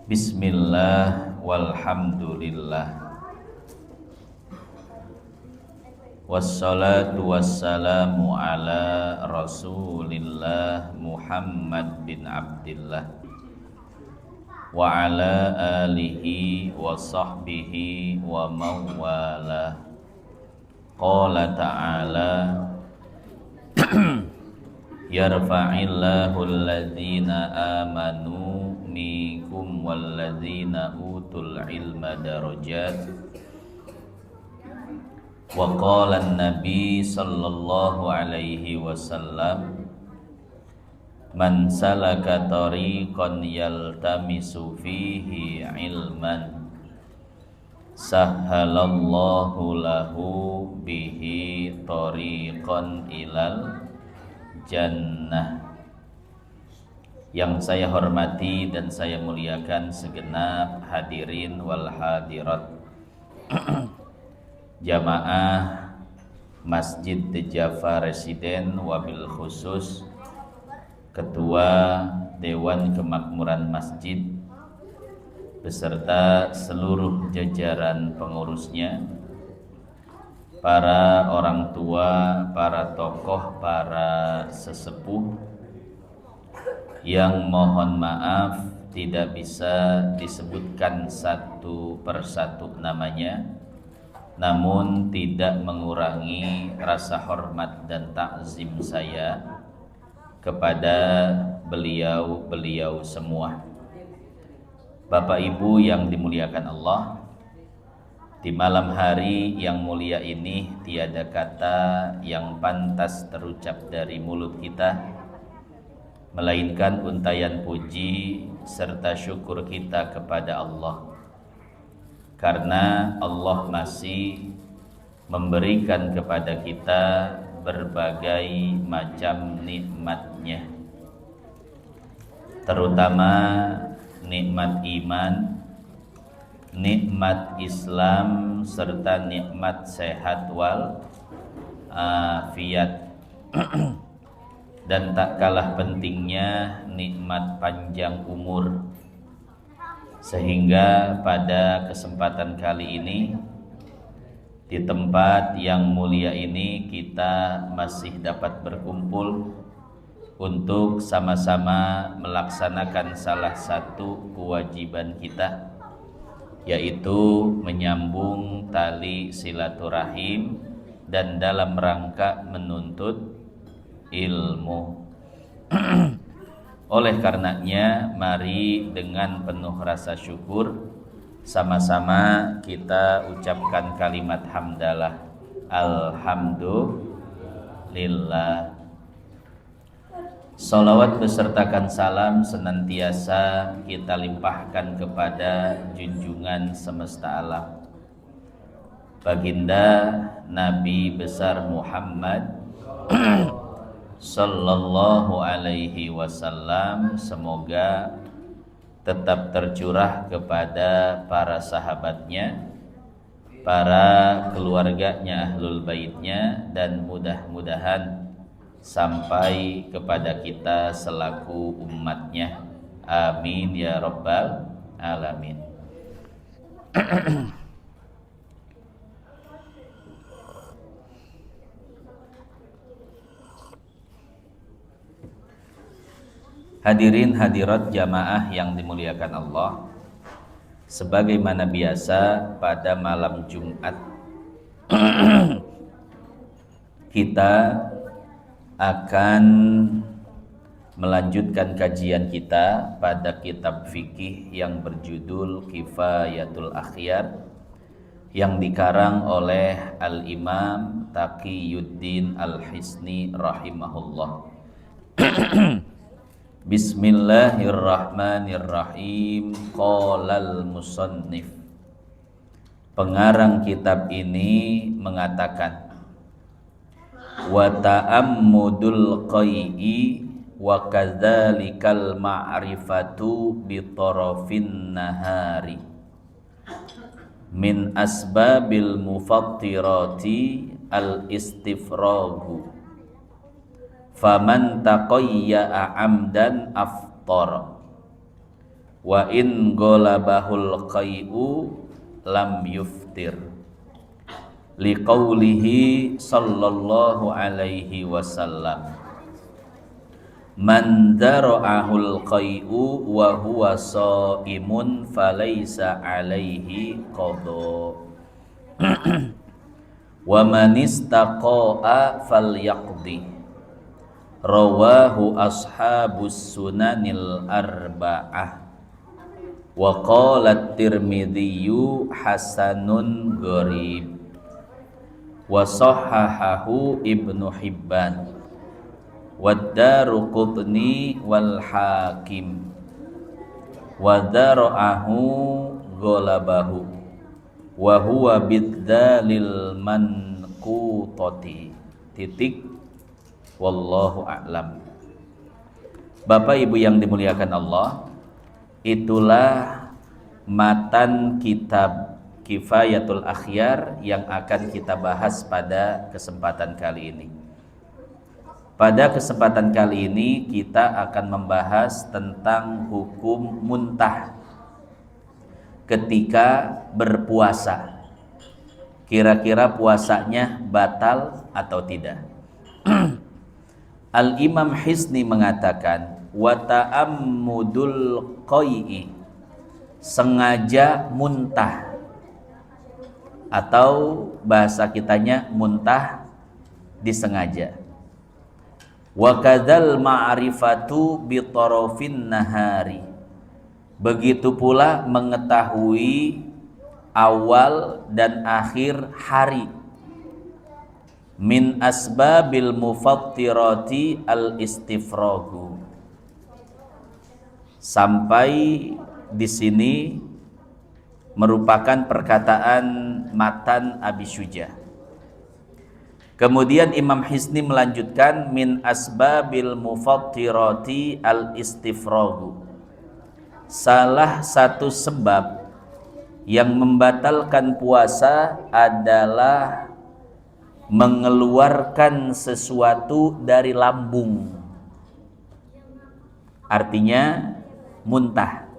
Bismillah walhamdulillah wassalatu wassalamu ala rasulillah Muhammad bin Abdillah wa ala alihi wa sahbihi wa mawalah. Qala ta'ala yarfa'illahu alladhina amanu minkum walladhina utul ilma darajat. Wa qala an-nabi sallallahu alaihi wasallam man salaka tariqan yaltamisu fihi ilman sahhalallahu lahu bihi tariqan ilal jannah. Yang saya hormati dan saya muliakan segenap hadirin wal hadirat jamaah Masjid Jaffa Residen, wabil khusus Ketua Dewan Kemakmuran Masjid beserta seluruh jajaran pengurusnya, para orang tua, para tokoh, para sesepuh yang mohon maaf tidak bisa disebutkan satu persatu namanya, namun tidak mengurangi rasa hormat dan takzim saya kepada beliau-beliau semua. Bapak Ibu yang dimuliakan Allah, di malam hari yang mulia ini tiada kata yang pantas terucap dari mulut kita melainkan untayan puji serta syukur kita kepada Allah, karena Allah masih memberikan kepada kita berbagai macam nikmat-Nya, terutama nikmat iman, nikmat Islam, serta nikmat sehat wal afiat. Dan tak kalah pentingnya nikmat panjang umur. Sehingga pada kesempatan kali ini, di tempat yang mulia ini, kita masih dapat berkumpul untuk sama-sama melaksanakan salah satu kewajiban kita, yaitu menyambung tali silaturahim dan dalam rangka menuntut ilmu. Oleh karenanya, mari dengan penuh rasa syukur sama-sama kita ucapkan kalimat hamdalah. Alhamdulillah. Salawat besertakan salam senantiasa kita limpahkan kepada junjungan semesta alam, Baginda Nabi besar Muhammad sallallahu alaihi wasallam. Semoga tetap tercurah kepada para sahabatnya, para keluarganya, ahlul baitnya, dan mudah-mudahan sampai kepada kita selaku umatnya. Amin ya rabbal alamin. Hadirin hadirat jamaah yang dimuliakan Allah, sebagaimana biasa pada malam Jumat kita akan melanjutkan kajian kita pada kitab fikih yang berjudul Kifayatul Akhyar yang dikarang oleh Al-Imam Taqiyuddin Al-Hisni rahimahullah. Bismillahirrahmanirrahim. Qalal musannif, pengarang kitab ini mengatakan, wa ta'ammudul qai'i wa kadzalikal ma'rifatu bi tarafin nahari min asbabil mufattirati al istifragu faman taqayya'a amdan aftar wa in ghalabahul qai'u lam yuftir liqaulihi sallallahu alaihi wasallam man dara'ahul qai'u wa huwa shaimun falaysa alaihi qada wa man istaqa'a falyaqdi rawahu ashabus sunanil arba'ah wa qala at-Tirmidzi hasanun gharib wa sahhahahu Ibnu Hibban wa Daruqutni wal Hakim wa dara'ahu ghalabahu wa huwa bidzalil manqutati titik. Wallahu a'lam. Bapak Ibu yang dimuliakan Allah, itulah matan kitab Kifayatul Akhyar yang akan kita bahas pada kesempatan kali ini. Pada kesempatan kali ini kita akan membahas tentang hukum muntah ketika berpuasa. Kira-kira puasanya batal atau tidak? Al-Imam Hisni mengatakan wa ta'ammudul qai'i, sengaja muntah, atau bahasa kitanya muntah disengaja. Wa kadzal ma'rifatu bi tarafin nahari, begitu pula mengetahui awal dan akhir hari. Min asbabil mufattirati al-istifragu. Sampai di sini merupakan perkataan matan Abi Syuja. Kemudian Imam Hisni melanjutkan min asbabil mufattirati al-istifragu. Salah satu sebab yang membatalkan puasa adalah mengeluarkan sesuatu dari lambung, artinya muntah.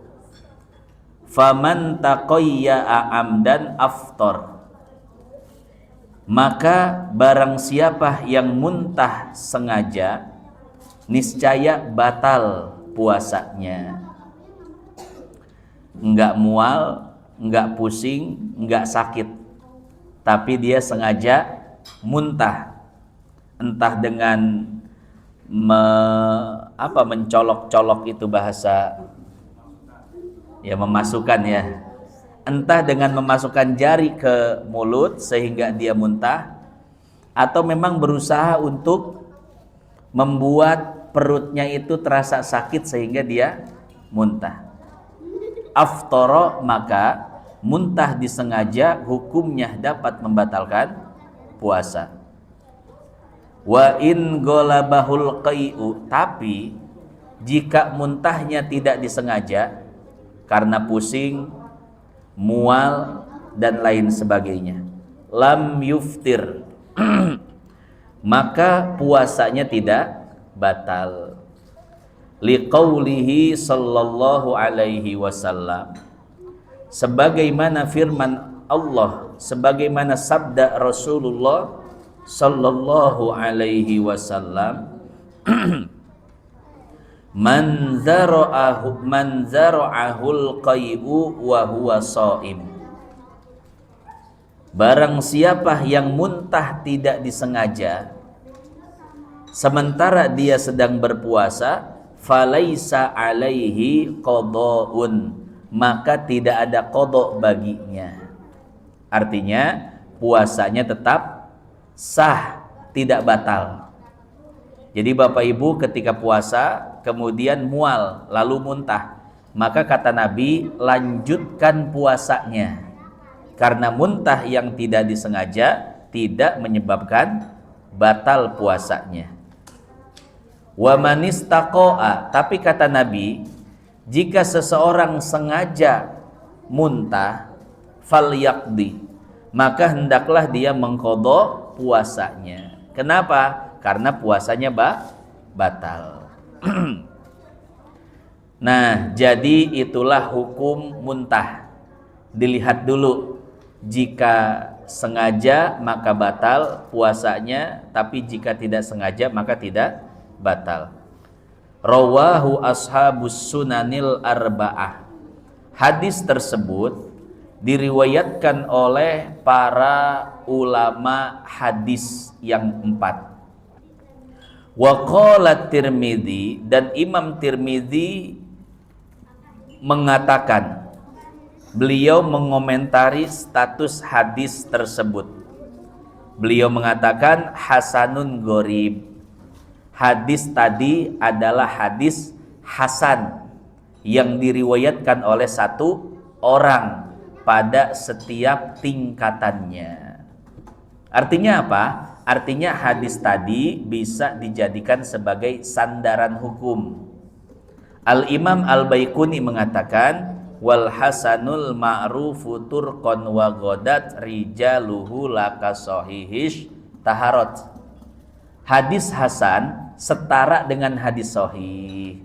Faman taqayya'a amdan aftar, maka barang siapa yang muntah sengaja niscaya batal puasanya. Enggak mual, enggak pusing, enggak sakit, tapi dia sengaja muntah, entah dengan mencolok-colok, itu bahasa ya, memasukkan ya, entah dengan memasukkan jari ke mulut sehingga dia muntah, atau memang berusaha untuk membuat perutnya itu terasa sakit sehingga dia muntah. Aftara, maka muntah disengaja hukumnya dapat membatalkan puasa. Wa in ghalabahul qai'u, tapi jika muntahnya tidak disengaja karena pusing, mual dan lain sebagainya, lam yuftir, maka puasanya tidak batal. Liqaulihi sallallahu alaihi wasallam, sebagaimana firman Allah, sebagaimana sabda Rasulullah sallallahu alaihi wasallam, man zara'ahul qai'u wa huwa shaim, barang siapa yang muntah tidak disengaja sementara dia sedang berpuasa, falaisa alaihi qada'un, maka tidak ada qada baginya. Artinya puasanya tetap sah, tidak batal. Jadi Bapak Ibu ketika puasa kemudian mual lalu muntah, maka kata Nabi lanjutkan puasanya, karena muntah yang tidak disengaja tidak menyebabkan batal puasanya. Wa manistaqo'a, tapi kata Nabi, jika seseorang sengaja muntah, falyaqdi, maka hendaklah dia mengqadha puasanya. Kenapa? Karena puasanya batal. Nah, jadi itulah hukum muntah. Dilihat dulu, jika sengaja maka batal puasanya, tapi jika tidak sengaja maka tidak batal. Rawahu ashabus sunanil arba'ah. Hadis tersebut diriwayatkan oleh para ulama hadis yang 4. Wa qala Tirmidzi, dan Imam Tirmidzi mengatakan, beliau mengomentari status hadis tersebut. Beliau mengatakan hasanun gharib. Hadis tadi adalah hadis hasan yang diriwayatkan oleh satu orang pada setiap tingkatannya. Artinya apa? Artinya hadis tadi bisa dijadikan sebagai sandaran hukum. Al-Imam Al-Baiquni mengatakan, wal hasanul ma'rufu turqan wa ghadat rijaluhu laka sahihish taharot. Hadis hasan setara dengan hadis sahih.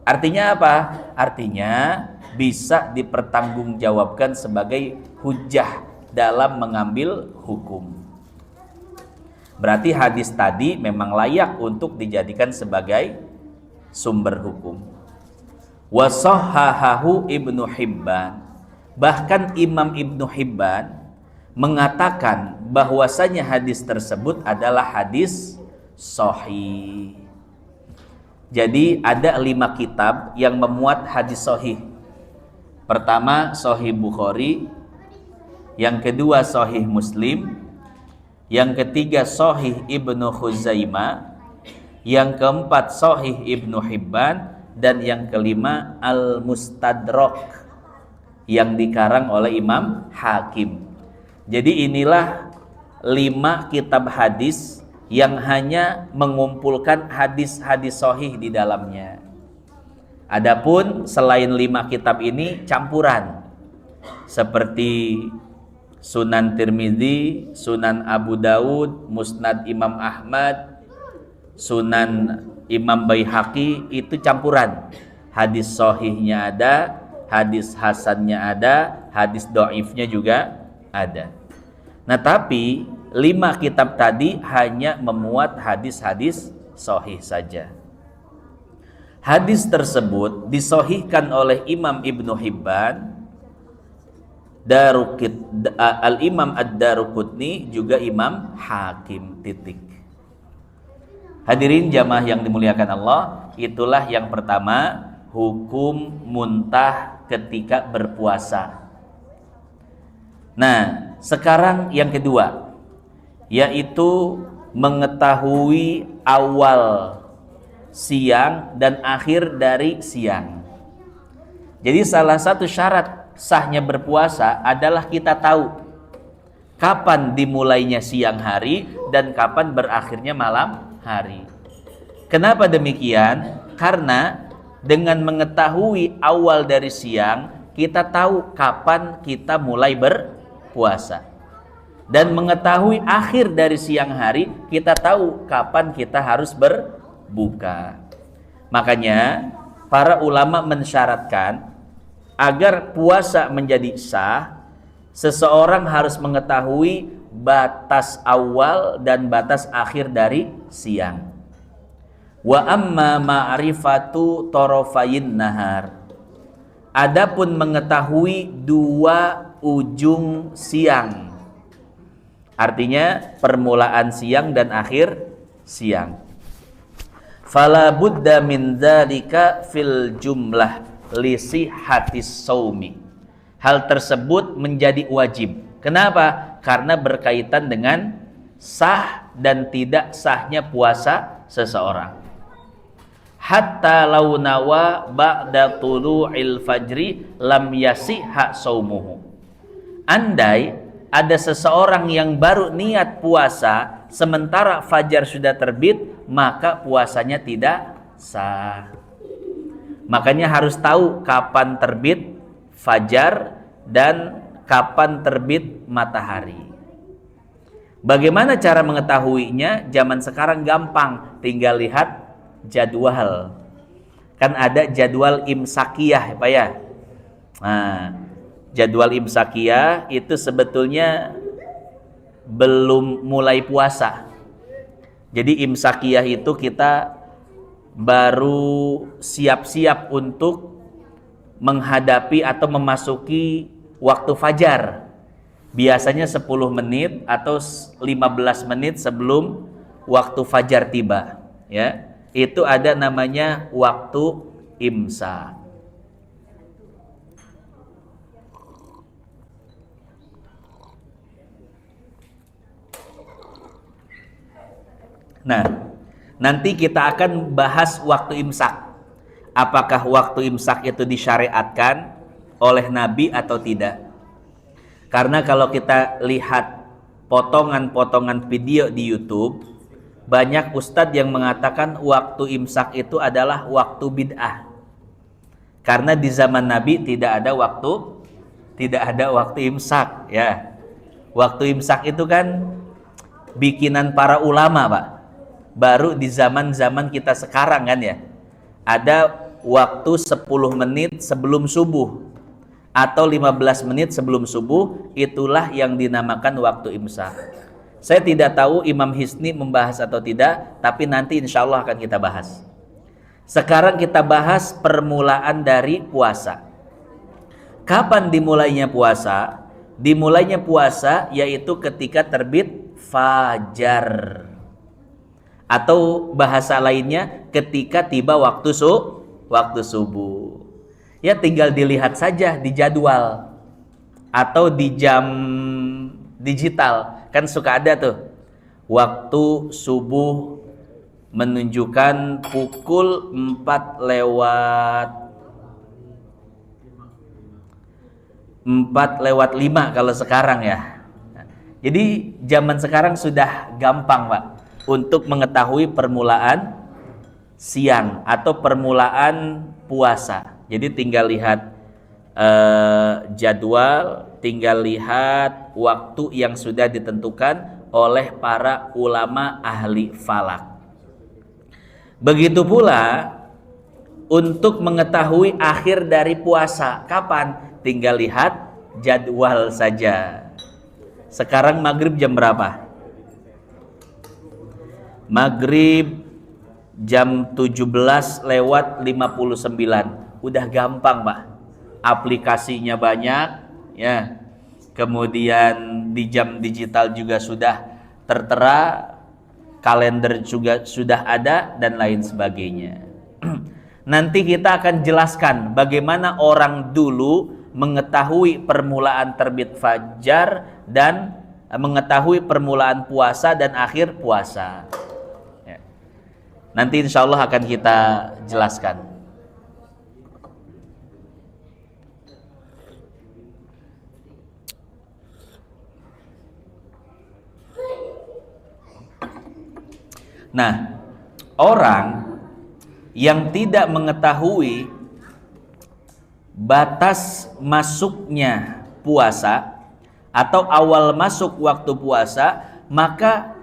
Artinya apa? Artinya bisa dipertanggungjawabkan sebagai hujjah dalam mengambil hukum. Berarti hadis tadi memang layak untuk dijadikan sebagai sumber hukum. Wa sahhahahu Ibnu Hibban. Bahkan Imam Ibnu Hibban mengatakan bahwasanya hadis tersebut adalah hadis sahih. Jadi ada 5 kitab yang memuat hadis sahih. Pertama Sahih Bukhari, yang kedua Sahih Muslim, yang ketiga Sahih Ibnu Khuzaimah, yang keempat Sahih Ibnu Hibban, dan yang kelima Al-Mustadrak yang dikarang oleh Imam Hakim. Jadi inilah 5 kitab hadis yang hanya mengumpulkan hadis-hadis sahih di dalamnya. Adapun selain 5 kitab ini campuran, seperti Sunan Tirmidzi, Sunan Abu Daud, Musnad Imam Ahmad, Sunan Imam Baihaqi, itu campuran. Hadis sahihnya ada, hadis hasannya ada, hadis dhaifnya juga ada. Nah, tapi 5 kitab tadi hanya memuat hadis-hadis sahih saja. Hadis tersebut disahihkan oleh Imam Ibnu Hibban, Al-Imam Ad-Daruqutni, juga Imam Hakim. Hadirin jamaah yang dimuliakan Allah, itulah yang pertama, hukum muntah ketika berpuasa. Nah, sekarang yang kedua, yaitu mengetahui awal siang dan akhir dari siang. Jadi salah satu syarat sahnya berpuasa adalah kita tahu kapan dimulainya siang hari dan kapan berakhirnya malam hari. Kenapa demikian? Karena dengan mengetahui awal dari siang, kita tahu kapan kita mulai berpuasa. Dan mengetahui akhir dari siang hari, kita tahu kapan kita harus berbuka. Makanya para ulama mensyaratkan agar puasa menjadi sah, seseorang harus mengetahui batas awal dan batas akhir dari siang. Wa amma ma'rifatu tarafayin nahar. Adapun mengetahui 2 ujung siang. Artinya permulaan siang dan akhir siang. Fala budda min dzalika fil jumlah li sihhatis shaumi. Hal tersebut menjadi wajib. Kenapa? Karena berkaitan dengan sah dan tidak sahnya puasa seseorang. Hatta law nawa ba'da tulu'il fajri lam yasihha shaumuhu. Andai ada seseorang yang baru niat puasa sementara fajar sudah terbit, maka puasanya tidak sah. Makanya harus tahu kapan terbit fajar dan kapan terbit matahari. Bagaimana cara mengetahuinya? Zaman sekarang gampang, tinggal lihat jadwal. Kan ada jadwal imsakiyah, Pak ya. Nah, jadwal imsakiyah itu sebetulnya belum mulai puasa. Jadi imsakiyah itu kita baru siap-siap untuk menghadapi atau memasuki waktu fajar. Biasanya 10 menit atau 15 menit sebelum waktu fajar tiba, ya. Itu ada namanya waktu imsak. Nah, nanti kita akan bahas waktu imsak. Apakah waktu imsak itu disyariatkan oleh Nabi atau tidak? Karena kalau kita lihat potongan-potongan video di YouTube, banyak ustadz yang mengatakan waktu imsak itu adalah waktu bid'ah. Karena di zaman Nabi tidak ada waktu imsak, ya. Waktu imsak itu kan bikinan para ulama, Pak. Baru di zaman-zaman kita sekarang kan ya. Ada waktu 10 menit sebelum subuh atau 15 menit sebelum subuh, itulah yang dinamakan waktu imsak. Saya tidak tahu Imam Hisni membahas atau tidak, tapi nanti insya Allah akan kita bahas. Sekarang kita bahas permulaan dari puasa. Kapan dimulainya puasa? Dimulainya puasa yaitu ketika terbit fajar. Atau bahasa lainnya ketika tiba waktu subuh. Ya tinggal dilihat saja di jadwal atau di jam digital. Kan suka ada tuh waktu subuh menunjukkan pukul 4 lewat 5 kalau sekarang ya. Jadi zaman sekarang sudah gampang, Pak, untuk mengetahui permulaan siang atau permulaan puasa. Jadi tinggal lihat jadwal, tinggal lihat waktu yang sudah ditentukan oleh para ulama ahli falak. Begitu pula untuk mengetahui akhir dari puasa kapan, tinggal lihat jadwal saja. Sekarang maghrib jam berapa? Maghrib jam 17 lewat 59. Udah gampang, Pak. Aplikasinya banyak, ya. Kemudian di jam digital juga sudah tertera, kalender juga sudah ada dan lain sebagainya. Nanti kita akan jelaskan bagaimana orang dulu mengetahui permulaan terbit fajar dan mengetahui permulaan puasa dan akhir puasa. Nanti insya Allah akan kita jelaskan. Nah, orang yang tidak mengetahui batas masuknya puasa atau awal masuk waktu puasa, maka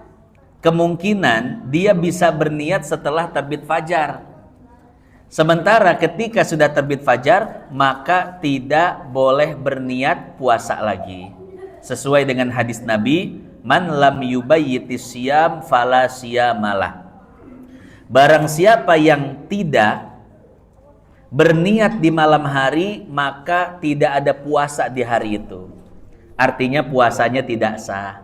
kemungkinan dia bisa berniat setelah terbit fajar. Sementara ketika sudah terbit fajar, maka tidak boleh berniat puasa lagi. Sesuai dengan hadis Nabi, man lam yubayyitis siyam fala siyamalah. Barang siapa yang tidak berniat di malam hari, maka tidak ada puasa di hari itu. Artinya puasanya tidak sah.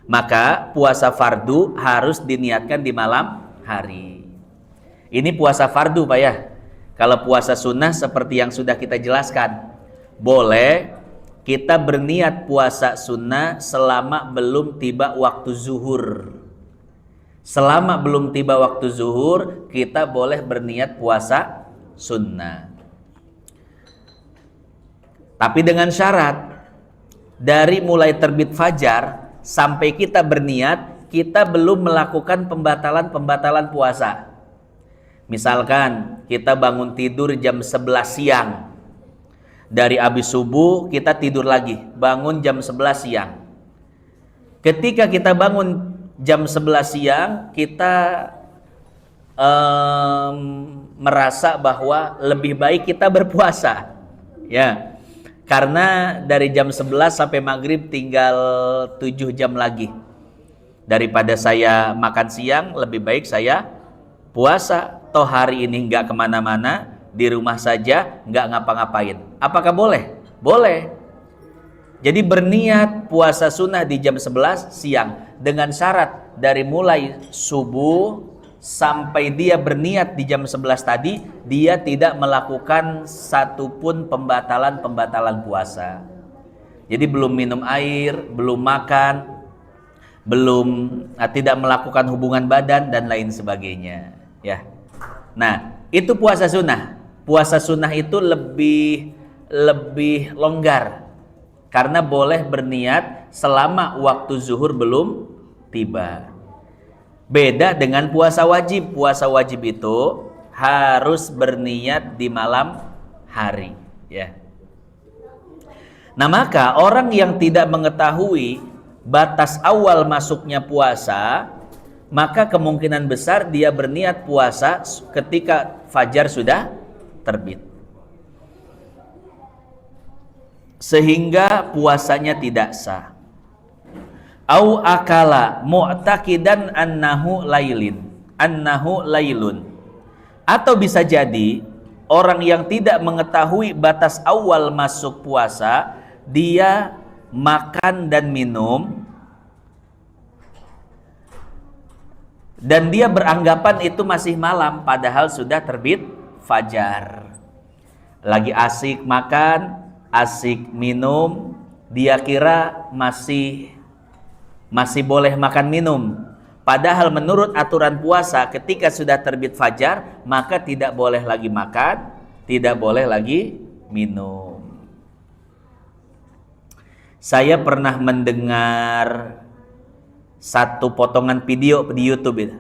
Maka puasa fardu harus diniatkan di malam hari. Ini puasa fardu, Pak ya. Kalau puasa sunnah seperti yang sudah kita jelaskan, boleh kita berniat puasa sunnah selama belum tiba waktu zuhur. Selama belum tiba waktu zuhur, kita boleh berniat puasa sunnah. Tapi dengan syarat, dari mulai terbit fajar sampai kita berniat, kita belum melakukan pembatalan puasa. Misalkan kita bangun tidur jam 11 siang. Dari habis subuh kita tidur lagi, bangun jam 11 siang. Ketika kita bangun jam 11 siang, kita merasa bahwa lebih baik kita berpuasa, ya, karena dari jam 11 sampai maghrib tinggal 7 jam lagi. Daripada saya makan siang, lebih baik saya puasa. Toh hari ini nggak kemana-mana, di rumah saja, nggak ngapa-ngapain. Apakah boleh? Boleh. Jadi berniat puasa sunnah di jam 11 siang dengan syarat dari mulai subuh sampai dia berniat di jam 11 tadi, dia tidak melakukan satupun pembatalan puasa. Jadi belum minum air, belum makan, belum tidak melakukan hubungan badan dan lain sebagainya, ya. Nah, itu puasa sunnah. Puasa sunnah itu lebih longgar. Karena boleh berniat selama waktu zuhur belum tiba. Beda dengan puasa wajib. Puasa wajib itu harus berniat di malam hari, ya. Nah, maka orang yang tidak mengetahui batas awal masuknya puasa, maka kemungkinan besar dia berniat puasa ketika fajar sudah terbit, sehingga puasanya tidak sah. Au akala mu'taqidan annahu lailun. Atau bisa jadi orang yang tidak mengetahui batas awal masuk puasa, dia makan dan minum dan dia beranggapan itu masih malam, padahal sudah terbit fajar. Lagi asik makan, asik minum, dia kira masih boleh makan minum. Padahal menurut aturan puasa ketika sudah terbit fajar, maka tidak boleh lagi makan, tidak boleh lagi minum. Saya pernah mendengar satu potongan video di YouTube itu.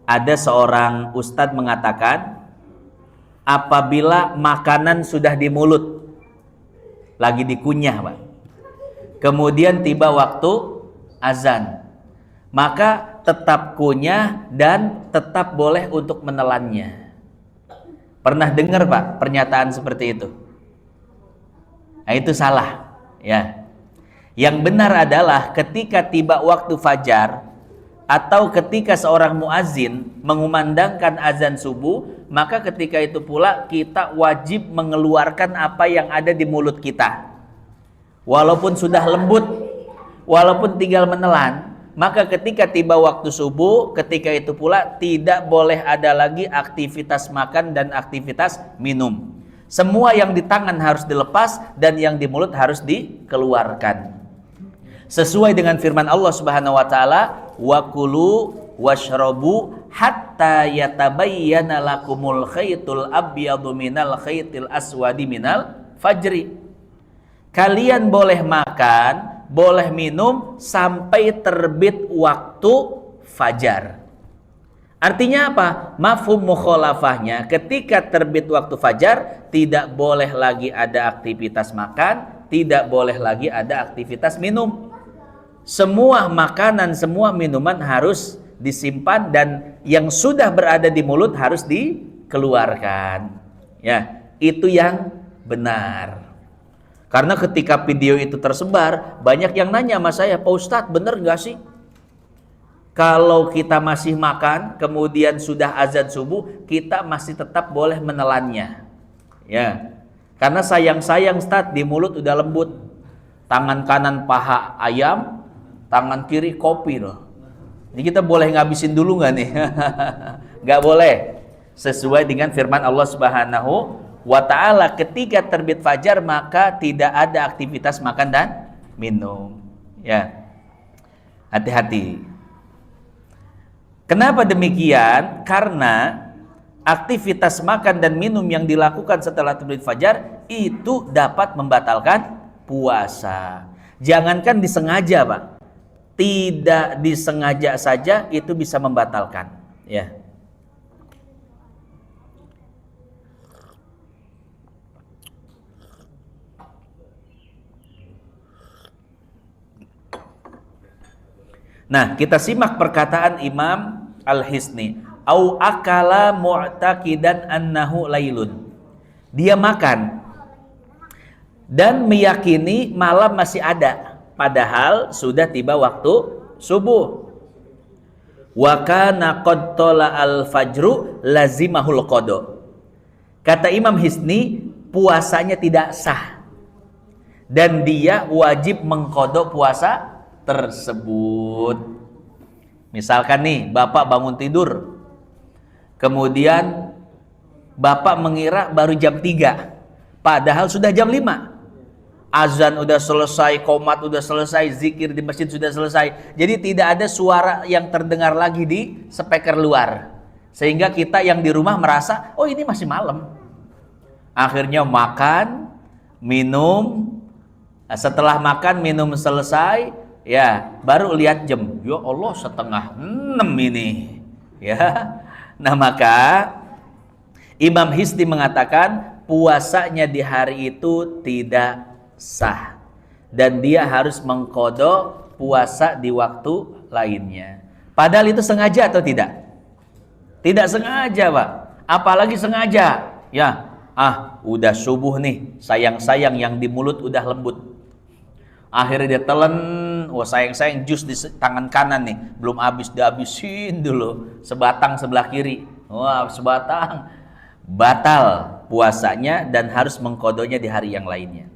Ada seorang ustadz mengatakan, apabila makanan sudah di mulut, lagi dikunyah, Pak, kemudian tiba waktu azan, maka tetap kunyah dan tetap boleh untuk menelannya. Pernah dengar, Pak, pernyataan seperti itu? Nah, itu salah, ya. Yang benar adalah ketika tiba waktu fajar atau ketika seorang muazin mengumandangkan azan subuh, maka ketika itu pula kita wajib mengeluarkan apa yang ada di mulut kita. Walaupun sudah lembut, walaupun tinggal menelan, maka ketika tiba waktu subuh, ketika itu pula tidak boleh ada lagi aktivitas makan dan aktivitas minum. Semua yang di tangan harus dilepas dan yang di mulut harus dikeluarkan. Sesuai dengan firman Allah Subhanahu wa taala, wa kulu washrabu hatta yatabayyana lakumul khaytul abyadu minal khaytil aswadi minal fajri. Kalian boleh makan, boleh minum sampai terbit waktu fajar. Artinya apa? Mafhum mukhalafahnya, ketika terbit waktu fajar tidak boleh lagi ada aktivitas makan, tidak boleh lagi ada aktivitas minum. Semua makanan, semua minuman harus disimpan dan yang sudah berada di mulut harus dikeluarkan. Ya, itu yang benar. Karena ketika video itu tersebar, banyak yang nanya sama saya, Pak Ustadz, bener nggak sih? Kalau kita masih makan, kemudian sudah azan subuh, kita masih tetap boleh menelannya. Ya, karena sayang-sayang Ustadz, di mulut udah lembut. Tangan kanan paha ayam, tangan kiri kopi loh. Ini kita boleh ngabisin dulu nggak nih? Nggak boleh. Sesuai dengan firman Allah Subhanahu wa ta'ala, ketika terbit fajar maka tidak ada aktivitas makan dan minum. Ya, hati-hati. Kenapa demikian? Karena aktivitas makan dan minum yang dilakukan setelah terbit fajar itu dapat membatalkan puasa. Jangankan disengaja, Pak, tidak disengaja saja itu bisa membatalkan, ya. Nah, kita simak perkataan Imam Al-Hisni. au akala mu'taqidan annahu lailun. Dia makan dan meyakini malam masih ada, padahal sudah tiba waktu subuh. Wa kana qad al fajru lazimahul qada. Kata Imam Hisni, puasanya tidak sah dan dia wajib mengqada puasa tersebut. Misalkan nih, Bapak bangun tidur, kemudian Bapak mengira baru jam 3, padahal sudah jam 5. Azan udah selesai, qomat udah selesai, zikir di masjid sudah selesai. Jadi tidak ada suara yang terdengar lagi di speaker luar. Sehingga kita yang di rumah merasa, oh ini masih malam. Akhirnya makan, minum. Setelah makan, minum selesai, ya baru lihat jam. Ya Allah, 5:30 ini. Ya. Nah maka Imam Hisni mengatakan puasanya di hari itu tidak sah dan dia harus mengqada puasa di waktu lainnya. Padahal itu sengaja atau tidak? Tidak sengaja, Pak. Apalagi sengaja. Ya, udah subuh nih, sayang-sayang yang di mulut udah lembut. Akhirnya dia telan, wah sayang-sayang jus di tangan kanan nih, belum habis dihabisin dulu, sebatang sebelah kiri. Wah, sebatang. Batal puasanya dan harus mengqadanya di hari yang lainnya.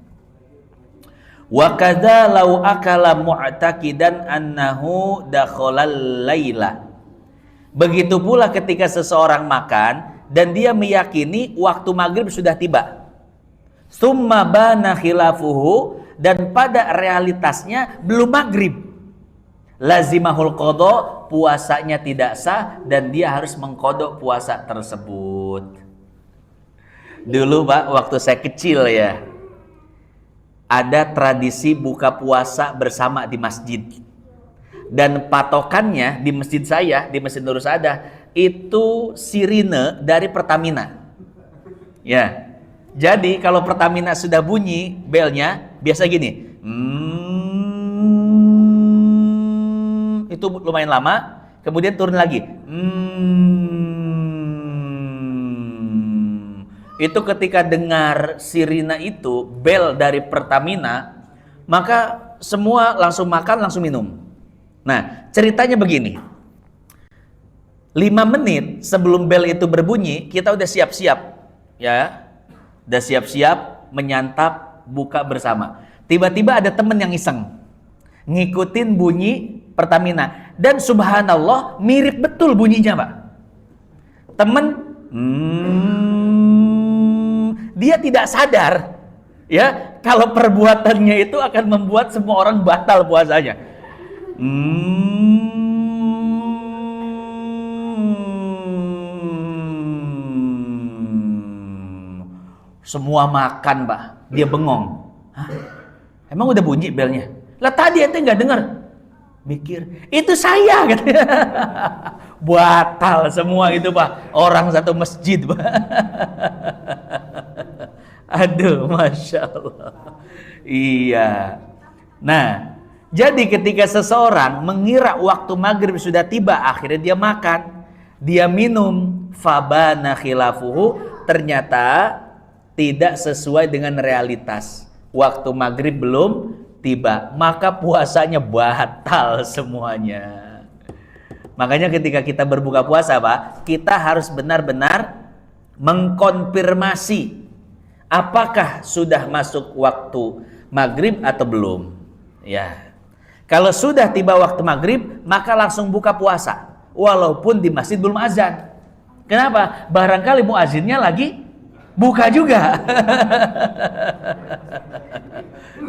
Wa kadza law akala mu'taqidan annahu dakhalal laila. Begitu pula ketika seseorang makan dan dia meyakini waktu maghrib sudah tiba. Summa bana khilafuhu, dan pada realitasnya belum maghrib. Lazimahul qada, puasanya tidak sah dan dia harus mengqada puasa tersebut. Dulu Pak, waktu saya kecil ya, ada tradisi buka puasa bersama di masjid. Dan patokannya di masjid saya, di Masjid Nur Sadah, itu sirine dari Pertamina. Ya. Jadi kalau Pertamina sudah bunyi belnya, biasa gini. Itu lumayan lama, kemudian turun lagi. Itu ketika dengar sirina itu, bel dari Pertamina, maka semua langsung makan, langsung minum. Nah, ceritanya begini. 5 menit sebelum bel itu berbunyi, kita udah siap-siap. Ya, udah siap-siap menyantap buka bersama. Tiba-tiba ada temen yang iseng, ngikutin bunyi Pertamina. Dan subhanallah, mirip betul bunyinya, Pak. Temen, dia tidak sadar ya kalau perbuatannya itu akan membuat semua orang batal puasanya. Semua makan, Pak. Dia bengong. Hah? Emang udah bunyi belnya? Lah tadi ente nggak dengar. Mikir, itu saya katanya. Batal semua itu, Pak. Orang satu masjid, Pak. Aduh, Masya Allah. Iya. Nah, jadi ketika seseorang mengira waktu maghrib sudah tiba, akhirnya dia makan, dia minum, fabana khilafuhu, ternyata tidak sesuai dengan realitas. Waktu maghrib belum tiba, maka puasanya batal semuanya. Makanya ketika kita berbuka puasa, Pak, kita harus benar-benar mengkonfirmasi apakah sudah masuk waktu maghrib atau belum. Ya, kalau sudah tiba waktu maghrib, maka langsung buka puasa, walaupun di masjid belum azan. Kenapa? Barangkali muazinnya lagi buka juga.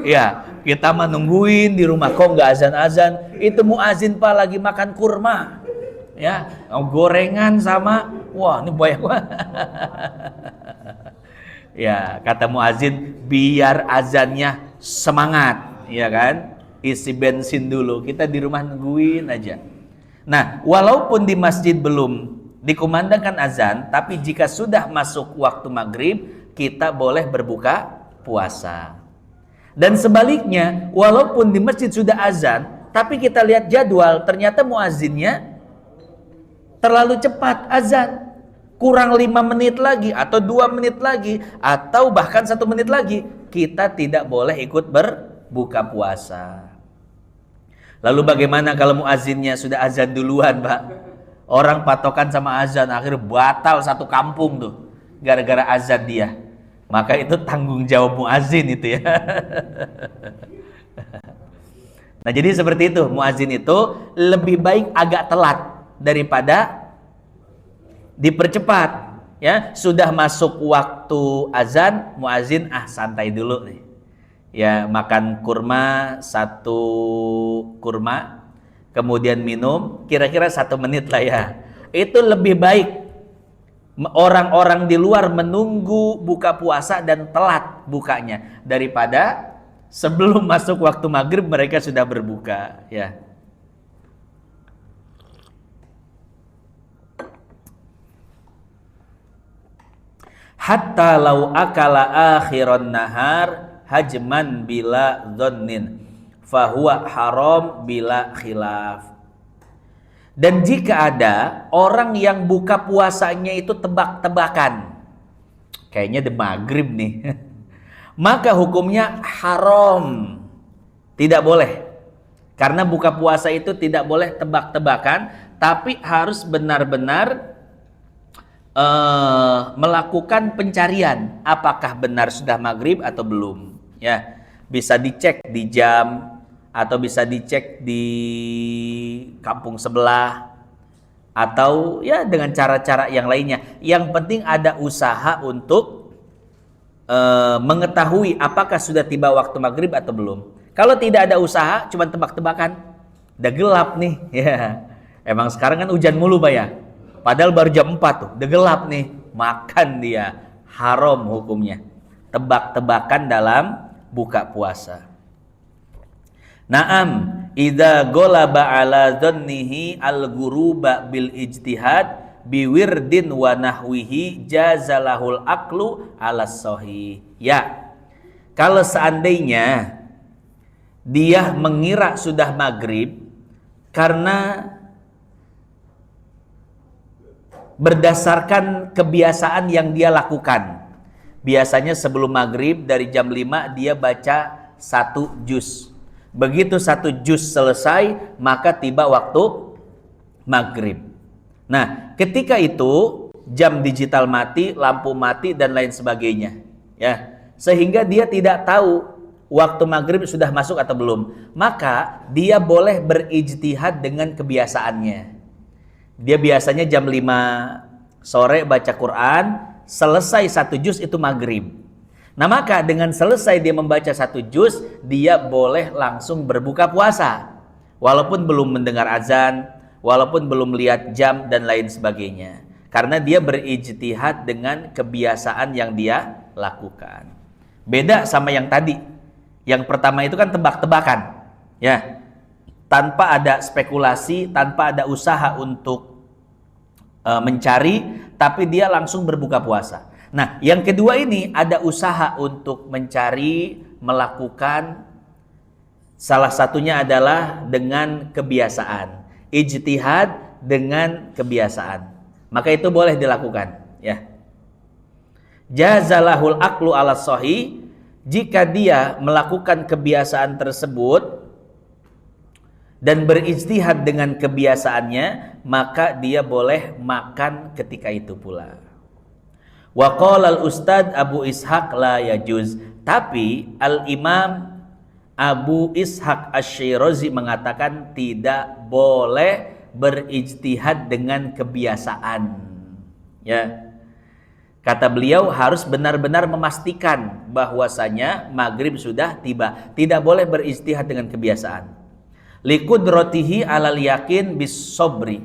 Ya, kita menungguin di rumah kok nggak azan-azan. Itu muazin Pak lagi makan kurma, ya, gorengan sama, wah ini banyak banget. Ya, kata muazin biar azannya semangat, ya kan? Isi bensin dulu. Kita di rumah nungguin aja. Nah, walaupun di masjid belum dikumandangkan azan, tapi jika sudah masuk waktu maghrib, kita boleh berbuka puasa. Dan sebaliknya, walaupun di masjid sudah azan, tapi kita lihat jadwal, ternyata muazinnya terlalu cepat azan, kurang 5 menit lagi atau 2 menit lagi atau bahkan 1 menit lagi, kita tidak boleh ikut berbuka puasa. Lalu bagaimana kalau muazzinnya sudah azan duluan, Pak? Orang patokan sama azan, akhirnya batal satu kampung tuh gara-gara azan dia. Maka itu tanggung jawab muazzin itu ya. Nah, jadi seperti itu, muazzin itu lebih baik agak telat daripada dipercepat. Ya, sudah masuk waktu azan, muazzin santai dulu nih. Ya, makan kurma, 1 kurma, kemudian minum, kira-kira 1 menit lah ya. Itu lebih baik orang-orang di luar menunggu buka puasa dan telat bukanya daripada sebelum masuk waktu maghrib mereka sudah berbuka ya. Hatta lau akala akhiran nahar hajman bila dhannin fahuwa haram bila khilaf. Dan jika ada orang yang buka puasanya itu tebak-tebakan, kayaknya di maghrib nih, maka hukumnya haram, tidak boleh. Karena buka puasa itu tidak boleh tebak-tebakan, tapi harus benar-benar melakukan pencarian apakah benar sudah maghrib atau belum ya. Bisa dicek di jam atau bisa dicek di kampung sebelah atau ya dengan cara-cara yang lainnya. Yang penting ada usaha untuk mengetahui apakah sudah tiba waktu maghrib atau belum. Kalau tidak ada usaha, cuma tebak-tebakan, udah gelap nih ya. Emang sekarang kan hujan mulu Pak ya. Padahal baru jam 4 tuh, udah gelap nih, makan dia, haram hukumnya. Tebak-tebakan dalam buka puasa. Naam, idza ghalaba ala dhannihi al-ghuruba bil ijtihad biwirdin wa nahwihi jazalahul aklu ala sahih. Ya, kalau seandainya dia mengira sudah maghrib karena berdasarkan kebiasaan yang dia lakukan. Biasanya sebelum maghrib dari jam 5 dia baca 1 juz. Begitu 1 juz selesai, maka tiba waktu maghrib. Nah, ketika itu jam digital mati, lampu mati dan lain sebagainya. Ya, sehingga dia tidak tahu waktu maghrib sudah masuk atau belum. Maka dia boleh berijtihad dengan kebiasaannya. Dia biasanya jam 5 sore baca Quran, selesai 1 juz itu maghrib. Nah maka dengan selesai dia membaca 1 juz, dia boleh langsung berbuka puasa. Walaupun belum mendengar azan, walaupun belum lihat jam dan lain sebagainya. Karena dia berijtihad dengan kebiasaan yang dia lakukan. Beda sama yang tadi. Yang pertama itu kan tebak-tebakan. Ya. Tanpa ada spekulasi, tanpa ada usaha untuk mencari, tapi dia langsung berbuka puasa. Nah, yang kedua ini ada usaha untuk mencari, melakukan. Salah satunya adalah dengan kebiasaan, ijtihad dengan kebiasaan. Maka itu boleh dilakukan, ya. Jazalahul aklu ala sahih, jika dia melakukan kebiasaan tersebut dan berijtihad dengan kebiasaannya, maka dia boleh makan ketika itu pula. Wa qala al-Ustad Abu Ishaq la yajuz. Tapi Al-Imam Abu Ishaq Asy-Syirazi mengatakan tidak boleh berijtihad dengan kebiasaan. Ya. Kata beliau harus benar-benar memastikan bahwasanya maghrib sudah tiba. Tidak boleh berijtihad dengan kebiasaan. Liqudratihi alal yakin bis sobri,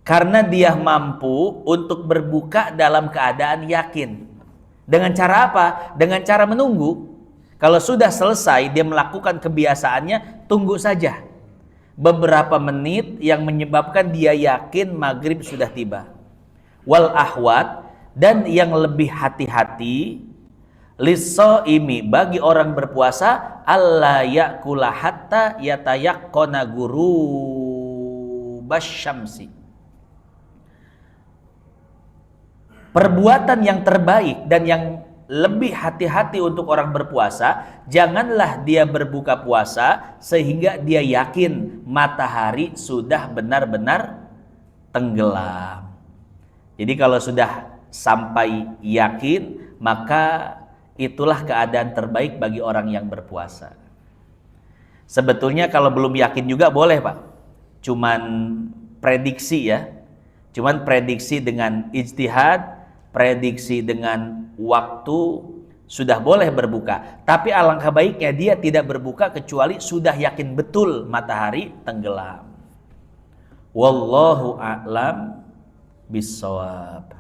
karena dia mampu untuk berbuka dalam keadaan yakin. Dengan cara apa? Dengan cara menunggu. Kalau sudah selesai dia melakukan kebiasaannya, tunggu saja beberapa menit yang menyebabkan dia yakin maghrib sudah tiba. Wal ahwat, dan yang lebih hati-hati, lis-shaimi, bagi orang berpuasa, alla yakula hatta yatayaqqana guru basyamsi. Perbuatan yang terbaik dan yang lebih hati-hati untuk orang berpuasa, janganlah dia berbuka puasa sehingga dia yakin matahari sudah benar-benar tenggelam. Jadi kalau sudah sampai yakin, maka itulah keadaan terbaik bagi orang yang berpuasa. Sebetulnya kalau belum yakin juga boleh, Pak. Cuman prediksi ya. Cuman prediksi dengan ijtihad, prediksi dengan waktu sudah boleh berbuka. Tapi alangkah baiknya dia tidak berbuka kecuali sudah yakin betul matahari tenggelam. Wallahu a'lam bissawab.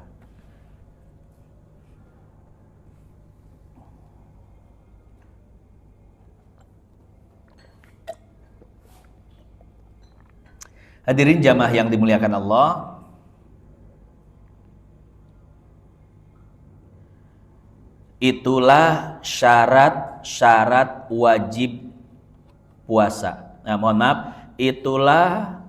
Hadirin jamaah yang dimuliakan Allah, itulah syarat-syarat wajib puasa. Nah, mohon maaf, itulah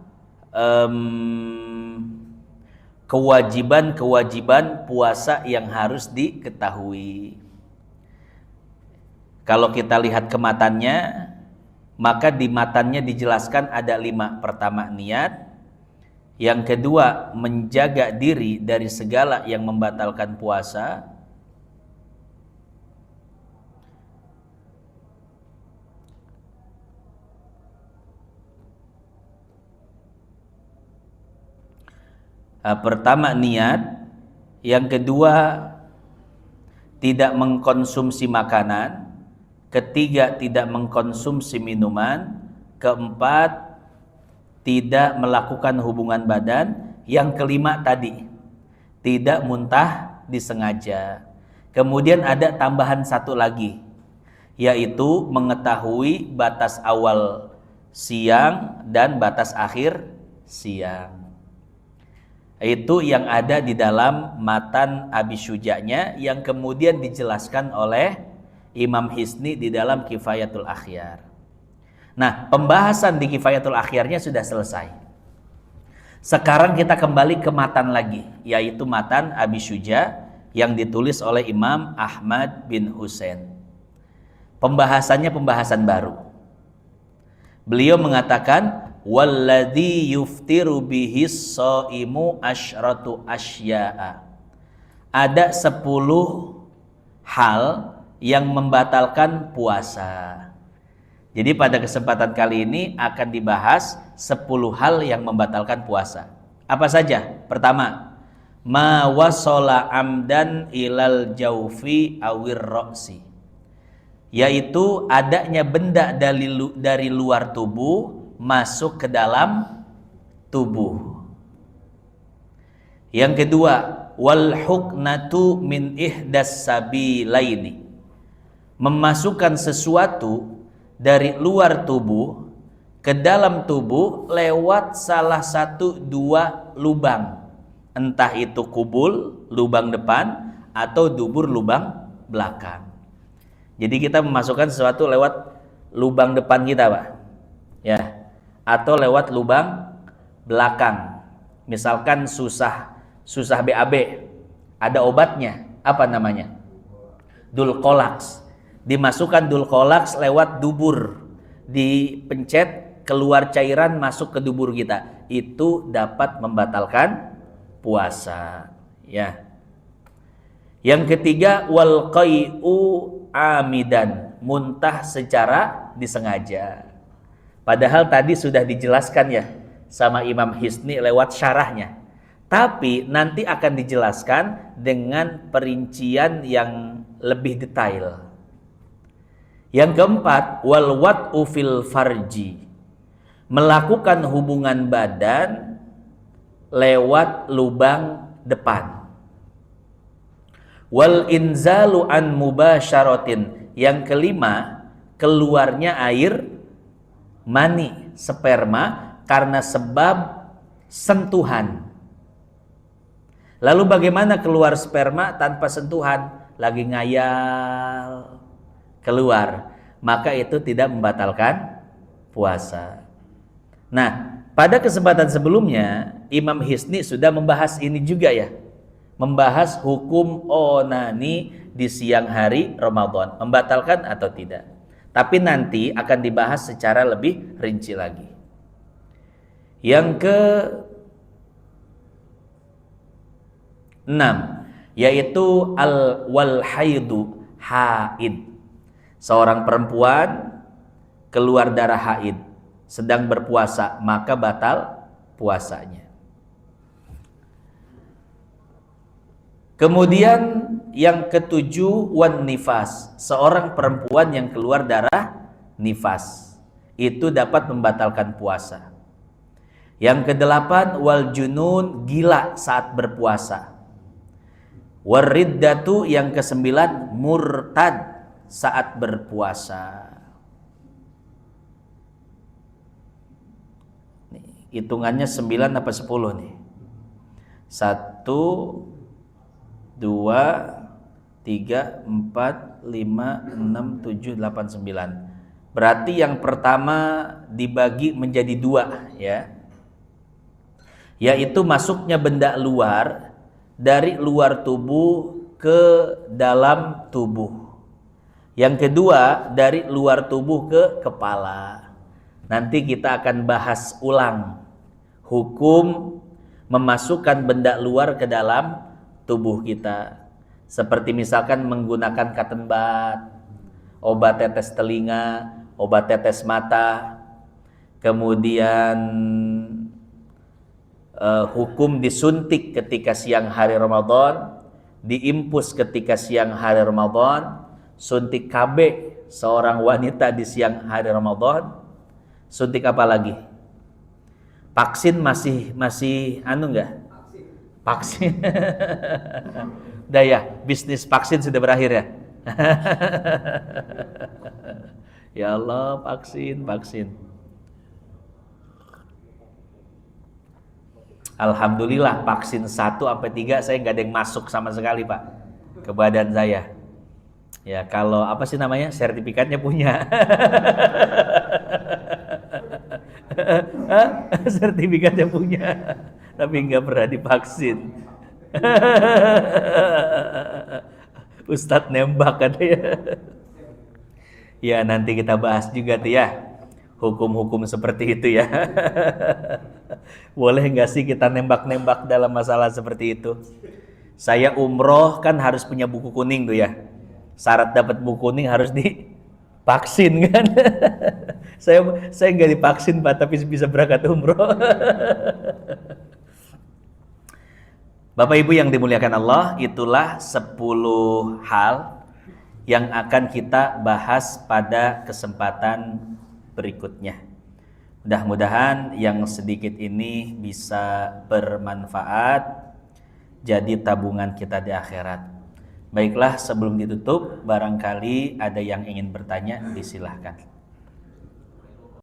kewajiban-kewajiban puasa yang harus diketahui. Kalau kita lihat ke matannya, maka di matannya dijelaskan ada 5. Pertama, niat. Yang kedua, menjaga diri dari segala yang membatalkan puasa. Pertama, niat. Yang kedua, tidak mengkonsumsi makanan. Ketiga, tidak mengkonsumsi minuman. Keempat, tidak melakukan hubungan badan. Yang kelima tadi, tidak muntah disengaja. Kemudian ada tambahan satu lagi, yaitu mengetahui batas awal siang dan batas akhir siang. Itu yang ada di dalam matan Abi Syuja'nya yang kemudian dijelaskan oleh Imam Hisni di dalam Kifayatul Akhyar. Nah, pembahasan di Kifayatul Akhyarnya sudah selesai. Sekarang kita kembali ke matan lagi, yaitu matan Abi Syuja' yang ditulis oleh Imam Ahmad bin Husain. Pembahasannya pembahasan baru. Beliau mengatakan, walladzi yuftiru bihis shaimu asyratu asya'a. Ada 10 hal yang membatalkan puasa. Jadi pada kesempatan kali ini akan dibahas 10 hal yang membatalkan puasa. Apa saja? Pertama, ma wasala amdan ilal jaufi awir roksi, yaitu adanya benda dari luar tubuh masuk ke dalam tubuh. Yang kedua, wal huknatu min ihdas sabilaini, memasukkan sesuatu dari luar tubuh ke dalam tubuh lewat salah satu 2 lubang, entah itu kubul lubang depan atau dubur lubang belakang. Jadi kita memasukkan sesuatu lewat lubang depan kita, Pak, ya, atau lewat lubang belakang. Misalkan susah BAB, ada obatnya, apa namanya? Dulkolaks. Dimasukkan dulkolaks lewat dubur, dipencet, keluar cairan masuk ke dubur kita. Itu dapat membatalkan puasa, ya. Yang ketiga, wal qai'u amidan, muntah secara disengaja. Padahal tadi sudah dijelaskan ya sama Imam Hisni lewat syarahnya. Tapi nanti akan dijelaskan dengan perincian yang lebih detail. Yang keempat, wal wat'u fil farji, melakukan hubungan badan lewat lubang depan. Wal inzalu an mubasyaratin, yang kelima, keluarnya air mani, sperma karena sebab sentuhan. Lalu bagaimana keluar sperma tanpa sentuhan? Lagi ngayal keluar, maka itu tidak membatalkan puasa. Nah, pada kesempatan sebelumnya Imam Hisni sudah membahas ini juga ya, membahas hukum onani di siang hari Ramadan, membatalkan atau tidak. Tapi nanti akan dibahas secara lebih rinci lagi. Yang ke 6 yaitu wal haidu, haid. Seorang perempuan keluar darah haid sedang berpuasa, maka batal puasanya. Kemudian yang ketujuh wan nifas, seorang perempuan yang keluar darah nifas itu dapat membatalkan puasa. Yang kedelapan wal junun, gila saat berpuasa. Wariddatu, yang kesembilan murtad saat berpuasa. Nih, hitungannya 9 apa 10 nih? 1 2 3 4 5 6 7 8 9. Berarti yang pertama dibagi menjadi 2 ya. Yaitu masuknya benda luar dari luar tubuh ke dalam tubuh. Yang kedua dari luar tubuh ke kepala. Nanti kita akan bahas ulang hukum memasukkan benda luar ke dalam tubuh kita, seperti misalkan menggunakan cotton bud, obat tetes telinga, obat tetes mata, kemudian hukum disuntik ketika siang hari Ramadan, diimpus ketika siang hari Ramadan, suntik KB seorang wanita di siang hari Ramadan, suntik apa lagi? Vaksin masih anu enggak? Vaksin. Udah ya, bisnis vaksin sudah berakhir ya. Ya Allah, vaksin. Alhamdulillah vaksin 1 sampai 3 saya nggak ada yang masuk sama sekali, Pak, ke badan saya. Ya, kalau apa sih namanya? Sertifikatnya punya. Sertifikatnya punya. Tapi nggak pernah divaksin. Ustadz nembak katanya. Ya nanti kita bahas juga tuh ya hukum-hukum seperti itu ya. Boleh nggak sih kita nembak-nembak dalam masalah seperti itu? Saya umroh kan harus punya buku kuning tuh ya. Syarat dapat buku kuning harus divaksin kan. Saya nggak divaksin Pak, tapi bisa berangkat umroh. Bapak Ibu yang dimuliakan Allah, itulah 10 hal yang akan kita bahas pada kesempatan berikutnya. Mudah-mudahan yang sedikit ini bisa bermanfaat, jadi tabungan kita di akhirat. Baiklah, sebelum ditutup, barangkali ada yang ingin bertanya, disilahkan.